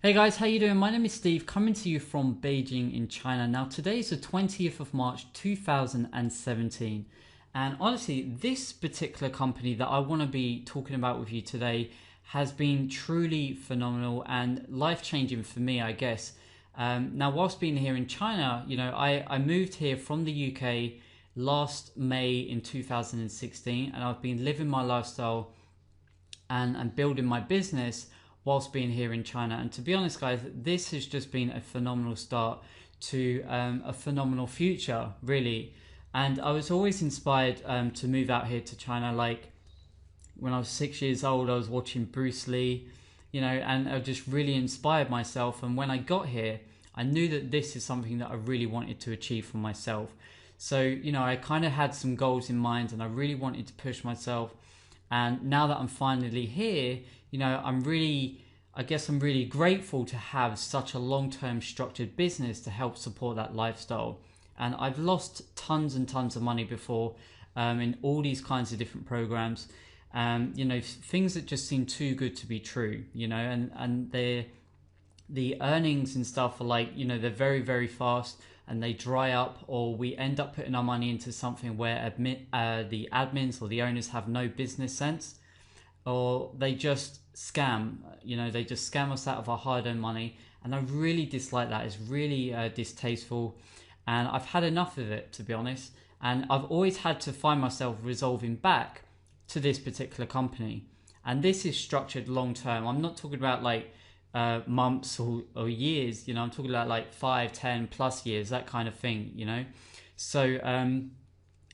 Hey guys, how you doing? My name is Steve, coming to you from Beijing in China. Now today is the 20th of March 2017, and honestly this particular company that I want to be talking about with you today has been truly phenomenal and life-changing for me, I guess. Now whilst being here in China, I moved here from the UK last May in 2016, and I've been living my lifestyle and building my business whilst being here in China. And to be honest, guys, this has just been a phenomenal start to a phenomenal future, really. And I was always inspired to move out here to China. Like when I was 6 years old, I was watching Bruce Lee, and I just really inspired myself. And when I got here, I knew that this is something that I really wanted to achieve for myself. So, I kind of had some goals in mind and I really wanted to push myself. And now that I'm finally here, I'm really grateful to have such a long-term structured business to help support that lifestyle. And I've lost tons and tons of money before in all these kinds of different programs. Things that just seem too good to be true, and the earnings and stuff are like, they're very, very fast and they dry up, or we end up putting our money into something where the admins or the owners have no business sense, or they just scam, they just scam us out of our hard-earned money. And I really dislike that. It's really distasteful, and I've had enough of it, to be honest. And I've always had to find myself resolving back to this particular company. And this is structured long term. I'm not talking about like months or years, I'm talking about like 5, 10 plus years, that kind of thing, So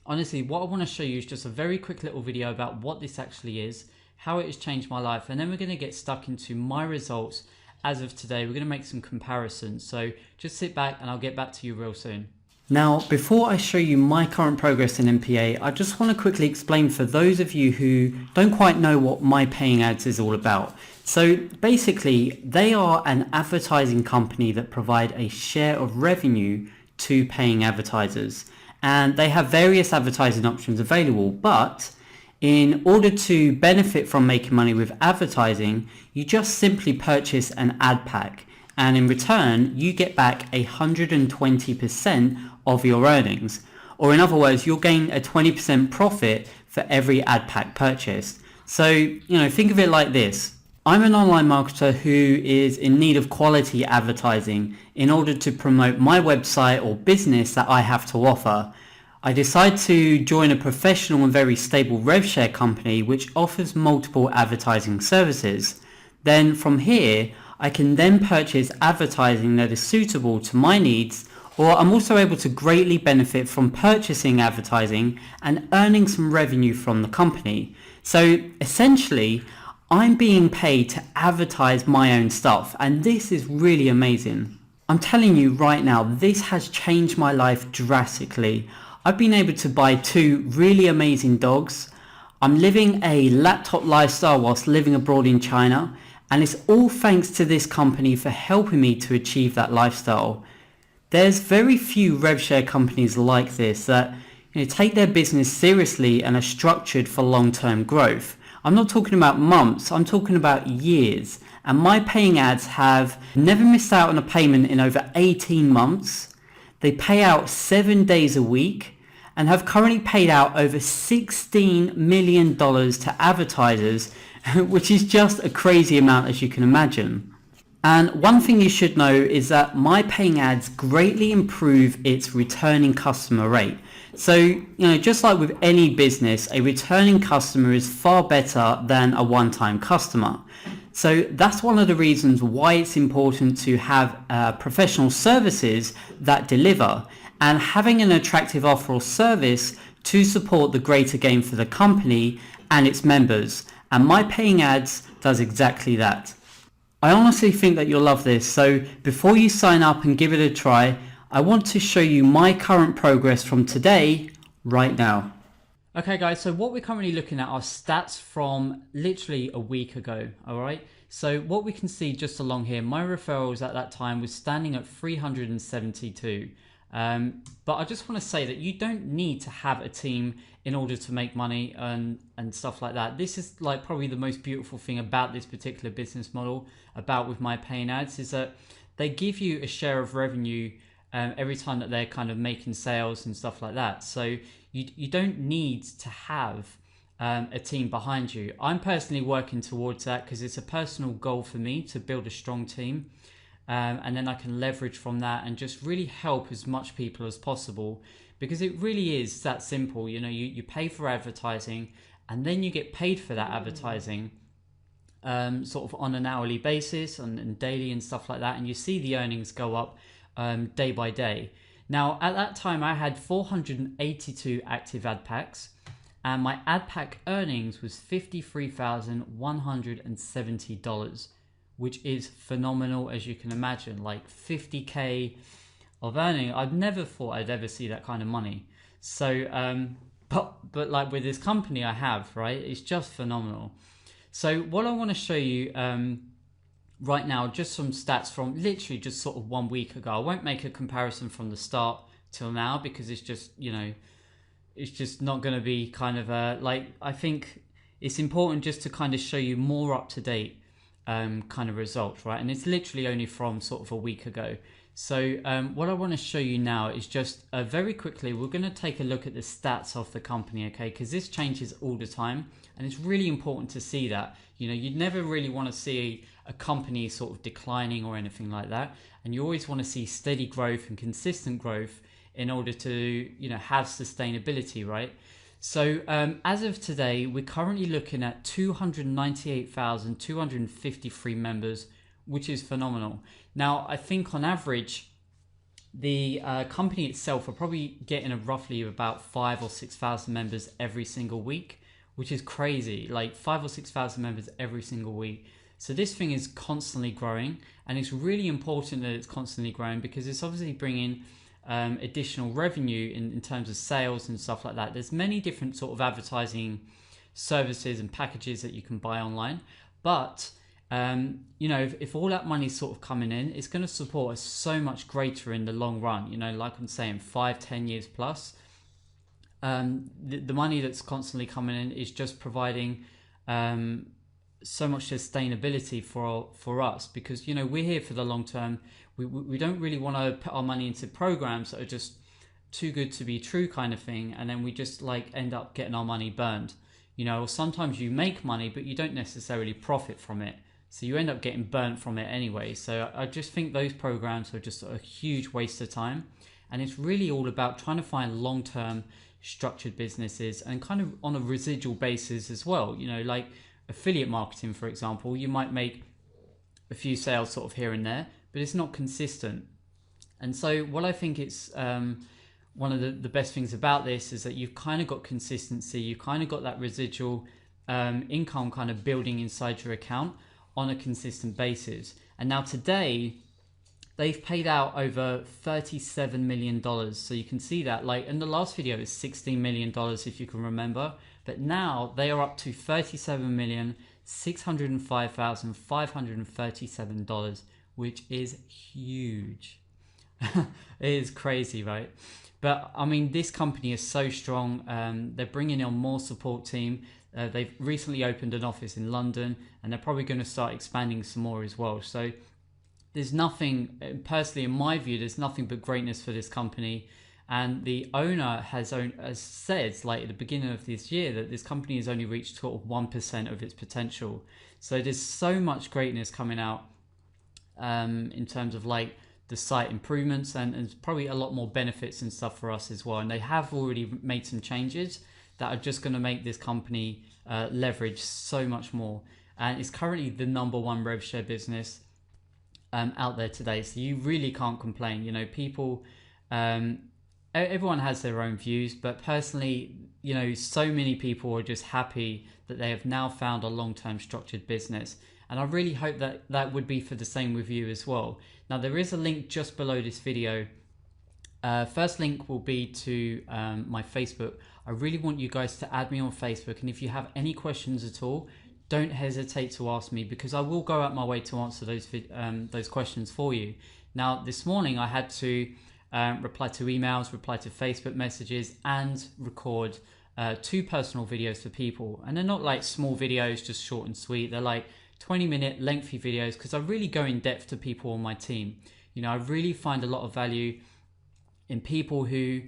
honestly, what I want to show you is just a very quick little video about what this actually is, how it has changed my life, and then we're going to get stuck into my results as of today. We're going to make some comparisons. So just sit back and I'll get back to you real soon. Now, before I show you my current progress in MPA, I just want to quickly explain for those of you who don't quite know what My Paying Ads is all about. So basically, they are an advertising company that provide a share of revenue to paying advertisers. And they have various advertising options available, but in order to benefit from making money with advertising, you just simply purchase an ad pack. And in return, you get back 120% of your earnings. Or in other words, you'll gain a 20% profit for every ad pack purchased. So, think of it like this. I'm an online marketer who is in need of quality advertising in order to promote my website or business that I have to offer. I decide to join a professional and very stable rev share company which offers multiple advertising services. Then from here, I can then purchase advertising that is suitable to my needs, or I'm also able to greatly benefit from purchasing advertising and earning some revenue from the company. So essentially, I'm being paid to advertise my own stuff, and this is really amazing. I'm telling you right now, this has changed my life drastically. I've been able to buy 2 really amazing dogs. I'm living a laptop lifestyle whilst living abroad in China, and it's all thanks to this company for helping me to achieve that lifestyle. There's very few rev share companies like this that take their business seriously and are structured for long-term growth. I'm not talking about months, I'm talking about years. And My Paying Ads have never missed out on a payment in over 18 months. They pay out 7 days a week and have currently paid out over $16 million to advertisers, which is just a crazy amount, as you can imagine. And one thing you should know is that My Paying Ads greatly improve its returning customer rate. So, just like with any business, a returning customer is far better than a one-time customer. So that's one of the reasons why it's important to have professional services that deliver, and having an attractive offer or service to support the greater gain for the company and its members. And My Paying Ads does exactly that. I honestly think that you'll love this. So before you sign up and give it a try, I want to show you my current progress from today, right now. Okay guys, so what we're currently looking at are stats from literally a week ago, alright? So what we can see just along here, my referrals at that time was standing at 372. But I just want to say that you don't need to have a team in order to make money and stuff like that. This is like probably the most beautiful thing about this particular business model, about with my paying ads, is that they give you a share of revenue every time that they're kind of making sales and stuff like that. So you don't need to have a team behind you. I'm personally working towards that because it's a personal goal for me to build a strong team. And then I can leverage from that and just really help as much people as possible, because it really is that simple. You know, you pay for advertising and then you get paid for that advertising sort of on an hourly basis and daily and stuff like that. And you see the earnings go up day by day. Now, at that time, I had 482 active ad packs, and my ad pack earnings was $53,170. Which is phenomenal, as you can imagine. Like 50k of earning, I've never thought I'd ever see that kind of money. So but like with this company I have, right, it's just phenomenal. So what I want to show you right now, just some stats from literally just sort of 1 week ago. I won't make a comparison from the start till now, because it's just, you know, it's just not going to be kind of like, I think it's important just to kind of show you more up to date kind of results, right? And it's literally only from sort of a week ago. So what I want to show you now is just very quickly, we're going to take a look at the stats of the company, okay? Because this changes all the time, and it's really important to see that. You know, you'd never really want to see a company sort of declining or anything like that, and you always want to see steady growth and consistent growth in order to, you know, have sustainability, right? So as of today, we're currently looking at 298,253 members, which is phenomenal. Now, I think on average, the company itself are probably getting a roughly about 5,000 or 6,000 members every single week, which is crazy. Like 5,000 or 6,000 members every single week. So this thing is constantly growing, and it's really important that it's constantly growing, because it's obviously bringing additional revenue in terms of sales and stuff like that. There's many different sort of advertising services and packages that you can buy online, but you know, if all that money's sort of coming in, it's going to support us so much greater in the long run. You know, like I'm saying, 5-10 years plus, the money that's constantly coming in is just providing so much sustainability for us, because, you know, we're here for the long term. We don't really want to put our money into programs that are just too good to be true kind of thing, and then we just like end up getting our money burned. You know, or sometimes you make money but you don't necessarily profit from it, so you end up getting burnt from it anyway. So I just think those programs are just a huge waste of time, and it's really all about trying to find long-term structured businesses, and kind of on a residual basis as well. You know, like affiliate marketing, for example, you might make a few sales sort of here and there, but it's not consistent. And so what I think it's one of the best things about this is that you've kind of got consistency, you've kind of got that residual income kind of building inside your account on a consistent basis. And now today, they've paid out over $37 million. So you can see that, like in the last video, it's $16 million if you can remember. But now they are up to $37,605,537, which is huge. It is crazy, right? But I mean, this company is so strong. They're bringing on more support team. They've recently opened an office in London, and they're probably going to start expanding some more as well. So there's nothing, personally in my view, there's nothing but greatness for this company. And the owner has said, like at the beginning of this year, that this company has only reached sort of 1% of its potential. So there's so much greatness coming out in terms of like the site improvements, and probably a lot more benefits and stuff for us as well. And they have already made some changes that are just going to make this company leverage so much more. And it's currently the #1 rev share business out there today. So you really can't complain. You know, people, everyone has their own views, but personally, you know, so many people are just happy that they have now found a long-term structured business. And I really hope that that would be for the same with you as well. Now, there is a link just below this video. First link will be to my Facebook. I really want you guys to add me on Facebook. And if you have any questions at all, don't hesitate to ask me, because I will go out my way to answer those questions for you. Now, this morning I had to reply to emails, reply to Facebook messages, and record 2 personal videos for people. And they're not like small videos, just short and sweet. They're like 20-minute lengthy videos, because I really go in depth to people on my team. I really find a lot of value in people who,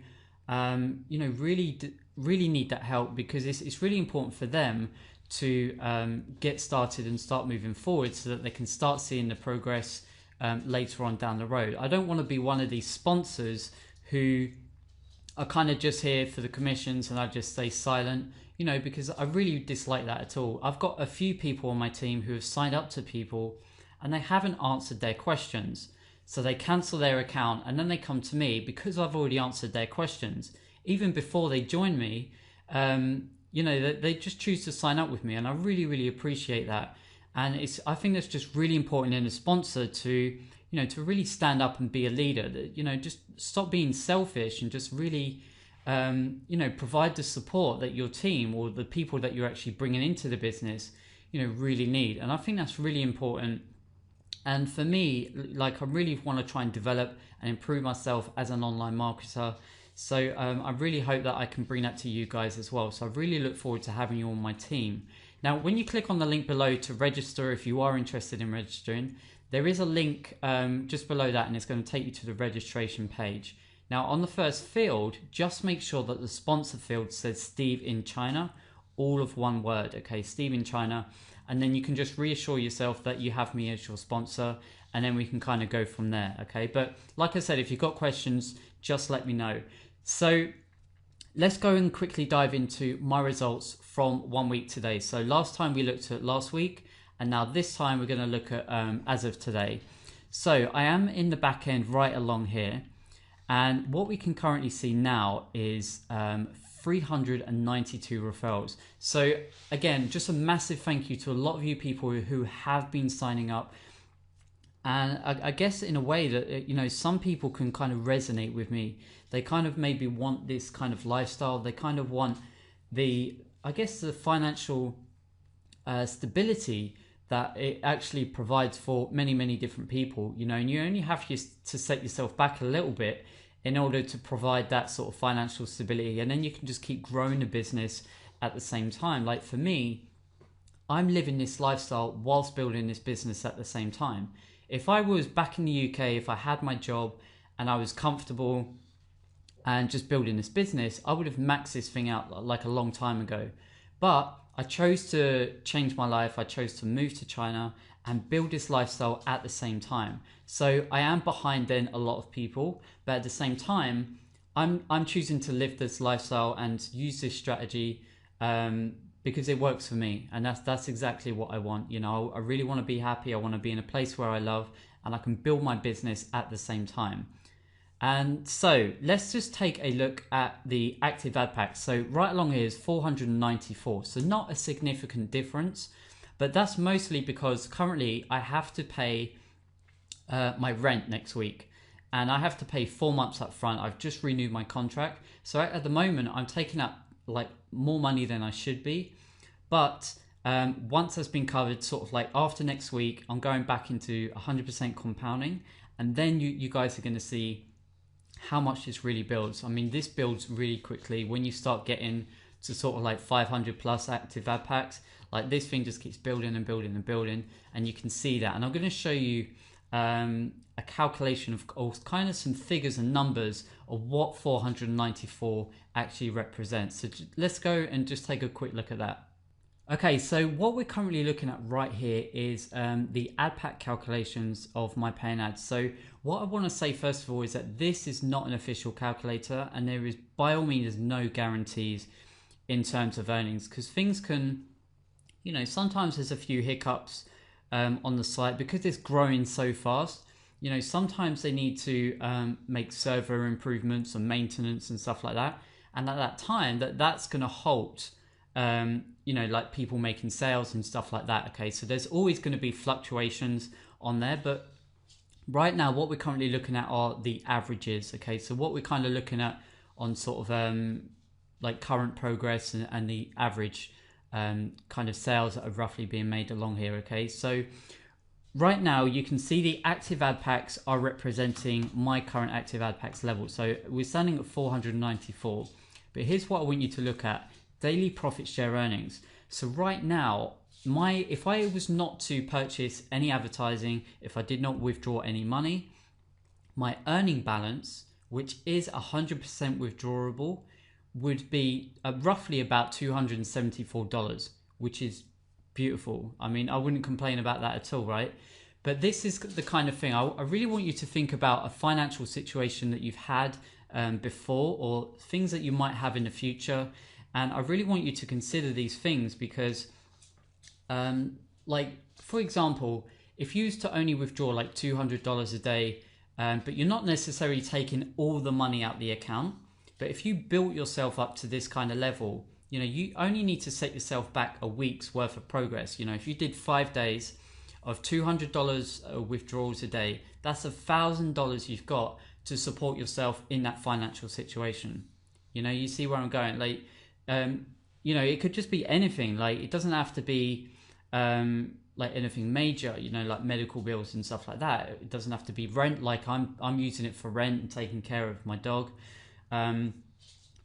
really need that help, because it's really important for them to get started and start moving forward, so that they can start seeing the progress later on down the road. I don't want to be one of these sponsors who are kind of just here for the commissions and I just stay silent, because I really dislike that at all. I've got a few people on my team who have signed up to people and they haven't answered their questions. So they cancel their account and then they come to me because I've already answered their questions. Even before they join me, they just choose to sign up with me, and I really, really appreciate that. And I think that's just really important in a sponsor to really stand up and be a leader. Just stop being selfish and just really, provide the support that your team or the people that you're actually bringing into the business, really need. And I think that's really important. And for me, like, I really want to try and develop and improve myself as an online marketer. So I really hope that I can bring that to you guys as well. So I really look forward to having you on my team. Now, when you click on the link below to register, if you are interested in registering, there is a link just below that, and it's going to take you to the registration page. Now, on the first field, just make sure that the sponsor field says Steve in China, all of one word, okay, Steve in China. And then you can just reassure yourself that you have me as your sponsor, and then we can kind of go from there, okay? But like I said, if you've got questions, just let me know. So let's go and quickly dive into my results from 1 week today. So last time we looked at last week, and now this time we're going to look at as of today. So I am in the back end right along here, and what we can currently see now is 392 referrals. So again, just a massive thank you to a lot of you people who have been signing up. And I guess in a way that, some people can kind of resonate with me. They kind of maybe want this kind of lifestyle. They kind of want the financial stability that it actually provides for many, many different people, and you only have to set yourself back a little bit in order to provide that sort of financial stability. And then you can just keep growing the business at the same time. Like for me, I'm living this lifestyle whilst building this business at the same time. If I was back in the UK, if I had my job and I was comfortable and just building this business, I would have maxed this thing out like a long time ago. But I chose to change my life. I chose to move to China and build this lifestyle at the same time. So I am behind then a lot of people, but at the same time, I'm choosing to live this lifestyle and use this strategy because it works for me, and that's exactly what I want. I really want to be happy. I want to be in a place where I love, and I can build my business at the same time. And so let's just take a look at the active ad packs. So right along here is 494. So not a significant difference, but that's mostly because currently I have to pay my rent next week, and I have to pay 4 months up front. I've just renewed my contract. So at the moment I'm taking up like more money than I should be. But once that's been covered, sort of like after next week, I'm going back into 100% compounding. And then you guys are going to see how much this really builds. I mean, this builds really quickly when you start getting to sort of like 500 plus active ad packs. Like this thing just keeps building and building and building. And you can see that. And I'm going to show you a calculation of kind of some figures and numbers of what 494 actually represents. So let's go and just take a quick look at that. Okay, so what we're currently looking at right here is the ad pack calculations of my paying ads. So what I want to say first of all is that this is not an official calculator, and there is by all means no guarantees in terms of earnings, because things can, sometimes there's a few hiccups on the site because it's growing so fast. Sometimes they need to make server improvements and maintenance and stuff like that, and at that time that's going to halt like people making sales and stuff like that. Okay, so there's always going to be fluctuations on there, but right now what we're currently looking at are the averages. Okay, so what we're kind of looking at on sort of like current progress and the average kind of sales that are roughly being made along here. Okay, so right now you can see the active ad packs are representing my current active ad packs level. So we're standing at 494. But here's what I want you to look at: daily profit share earnings. So right now, if I was not to purchase any advertising, if I did not withdraw any money, my earning balance, which is 100% withdrawable, would be roughly about $274, which is beautiful. I mean, I wouldn't complain about that at all, right? But this is the kind of thing I really want you to think about: a financial situation that you've had before, or things that you might have in the future. And I really want you to consider these things because like, for example, if you used to only withdraw like $200 a day, but you're not necessarily taking all the money out the account, but if you built yourself up to this kind of level, you know, you only need to set yourself back a week's worth of progress. You know, if you did 5 days of $200 withdrawals a day, that's $1,000 you've got to support yourself in that financial situation. You know, you see where I'm going? Like, you know, it could just be anything. Like, it doesn't have to be like anything major, you know, like medical bills and stuff like that. It doesn't have to be rent. Like I'm using it for rent and taking care of my dog.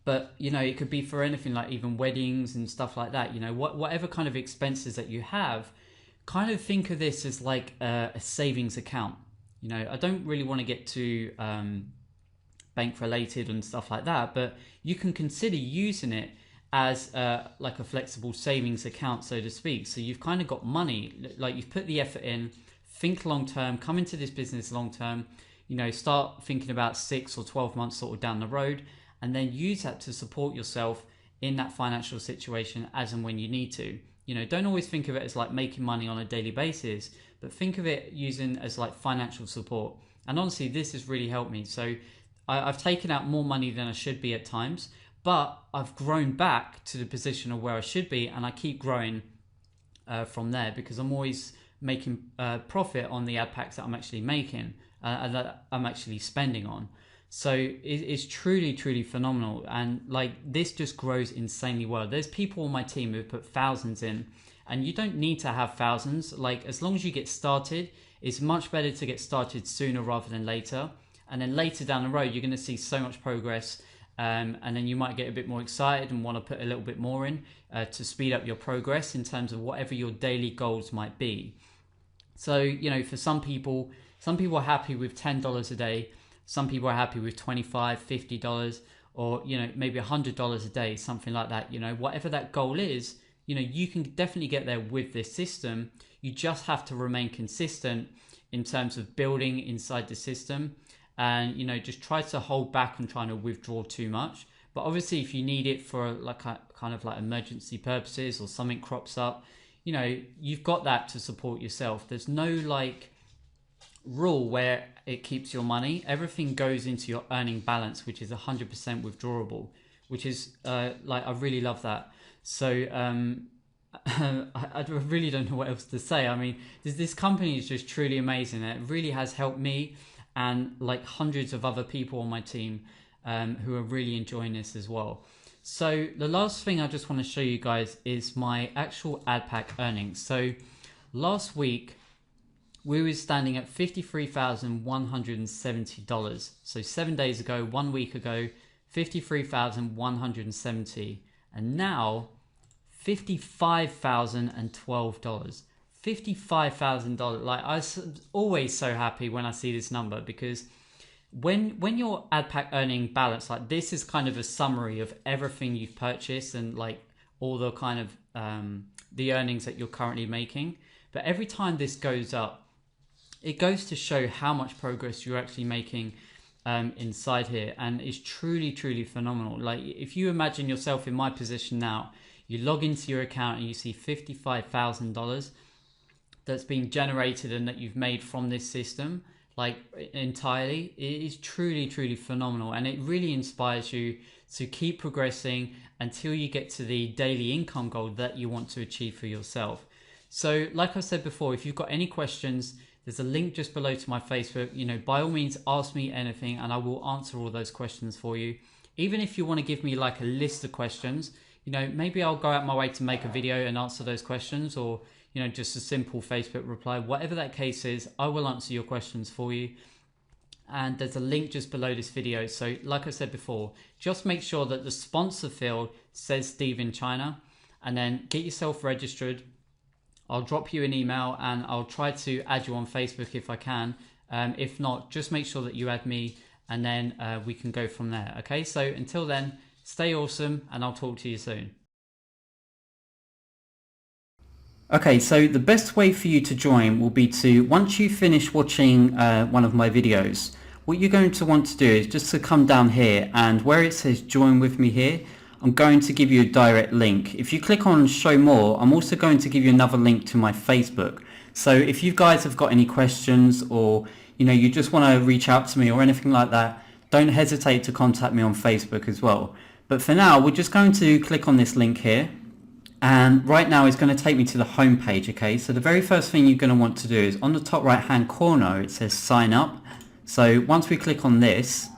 But, you know, it could be for anything, like even weddings and stuff like that. You know, whatever kind of expenses that you have, kind of think of this as like a savings account. You know, I don't really want to get too bank related and stuff like that, but you can consider using it as like a flexible savings account, so to speak. So you've kind of got money, like you've put the effort in, think long term, come into this business long term, you know, start thinking about 6 or 12 months sort of down the road, and then use that to support yourself in that financial situation as and when you need to. You know, don't always think of it as like making money on a daily basis, but think of it using as like financial support. And honestly, this has really helped me. So I've taken out more money than I should be at times, but I've grown back to the position of where I should be, and I keep growing from there because I'm always making profit on the ad packs that I'm actually making and that I'm actually spending on. So it's truly, truly phenomenal. And like, this just grows insanely well. There's people on my team who put thousands in, and you don't need to have thousands. Like, as long as you get started, it's much better to get started sooner rather than later. And then later down the road, you're going to see so much progress. And then you might get a bit more excited and want to put a little bit more in to speed up your progress in terms of whatever your daily goals might be. So, you know, for some people are happy with $10 a day. Some people are happy with $25, $50, or, you know, maybe $100 a day, something like that. You know, whatever that goal is, you know, you can definitely get there with this system. You just have to remain consistent in terms of building inside the system. And, you know, just try to hold back on trying to withdraw too much. But obviously, if you need it for like a kind of like emergency purposes, or something crops up, you know, you've got that to support yourself. There's no like rule where it keeps your money. Everything goes into your earning balance, which is 100% withdrawable, which is like, I really love that. So I really don't know what else to say. I mean, this company is just truly amazing. It really has helped me and like hundreds of other people on my team who are really enjoying this as well. So the last thing I just want to show you guys is my actual ad pack earnings. So last week we were standing at $53,170. So 7 days ago, 1 week ago, $53,170, and now $55,012. $55,000. Like, I was always so happy when I see this number, because when your ad pack earning balance, like, this is kind of a summary of everything you've purchased and like all the kind of the earnings that you're currently making. But every time this goes up, it goes to show how much progress you're actually making inside here, and it's truly, truly phenomenal. Like, if you imagine yourself in my position now, you log into your account and you see $55,000 that's been generated and that you've made from this system, like, entirely. It is truly, truly phenomenal, and it really inspires you to keep progressing until you get to the daily income goal that you want to achieve for yourself. So like I said before, if you've got any questions, there's a link just below to my Facebook. You know, by all means, ask me anything and I will answer all those questions for you. Even if you want to give me like a list of questions, you know, maybe I'll go out my way to make a video and answer those questions. Or, just a simple Facebook reply. Whatever that case is, I will answer your questions for you. And there's a link just below this video. So like I said before, just make sure that the sponsor field says Steve in China, and then get yourself registered. I'll drop you an email and I'll try to add you on Facebook if I can. If not, just make sure that you add me, and then we can go from there. Okay, so until then, stay awesome and I'll talk to you soon. Okay, so the best way for you to join will be to, once you finish watching one of my videos, what you're going to want to do is just to come down here, and where it says join with me here, I'm going to give you a direct link. If you click on show more, I'm also going to give you another link to my Facebook. So if you guys have got any questions, or you just want to reach out to me or anything like that, don't hesitate to contact me on Facebook as well. But for now, we're just going to click on this link here. And right now it's going to take me to the home page. Okay, so the very first thing you're going to want to do is on the top right hand corner, it says sign up. So once we click on this,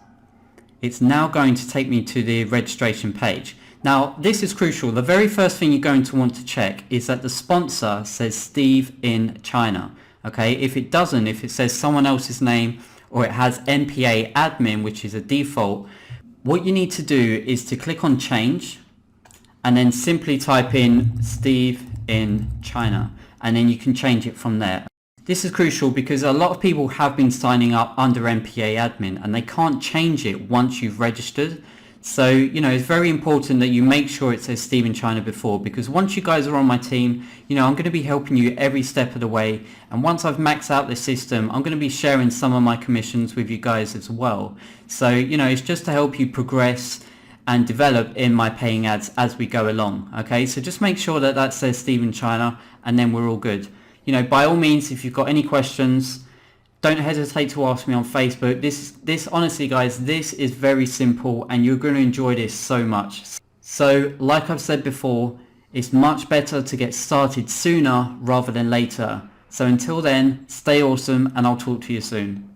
it's now going to take me to the registration page. Now this is crucial. The very first thing you're going to want to check is that the sponsor says Steve in China. Okay, if it doesn't, if it says someone else's name, or it has NPA admin, which is a default, what you need to do is to click on change, and then simply type in Steve in China, and then you can change it from there. This is crucial because a lot of people have been signing up under NPA admin and they can't change it once you've registered. So, it's very important that you make sure it says Steve in China before, because once you guys are on my team, I'm going to be helping you every step of the way. And once I've maxed out the system, I'm going to be sharing some of my commissions with you guys as well. So, it's just to help you progress and develop in my paying ads as we go along. Okay, so just make sure that that says Steve in China, and then we're all good. By all means, if you've got any questions, don't hesitate to ask me on Facebook. This honestly, guys, this is very simple and you're going to enjoy this so much. So like I've said before, it's much better to get started sooner rather than later. So until then, stay awesome and I'll talk to you soon.